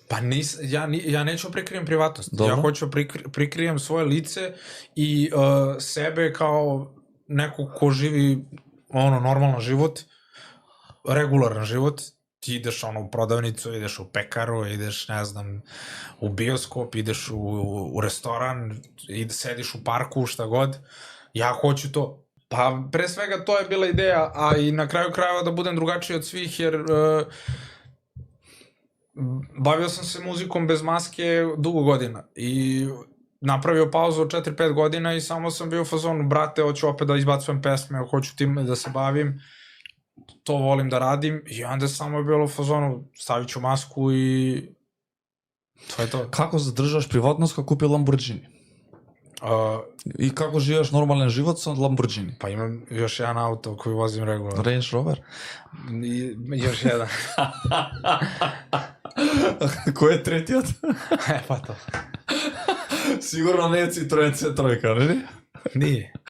Pa ja neću prikrijem privatnost. Dobro. Ja hoću prikrijem svoje lice i sebe kao neko ko živi normalan život, regularan život. Ti ideš u prodavnicu, ideš u pekaru, ideš, ne znam, u bioskop, ideš u restoran, sediš u parku, šta god. Ja hoću to. Pa pre svega to je bila ideja, a i na kraju krajeva da budem drugačiji od svih, jer bavio sam se muzikom bez maske dugo godina i napravio pauzu od 4-5 godina i samo sam bio u fazonu, brate, hoću opet da izbacujem pesme, hoću tim da se bavim, to volim da radim i onda samo je bilo u fazonu, stavit ću masku i to je to. Како задржаш приватност кога купи Lamborghini? И како живееш нормален живот со Lamborghini? Pa imam još jedan auto koji vozim regularno. Range Rover? Još jedan. Кој е третиот? Pa to. Сигурно не е Citroen C3, нели? Nije.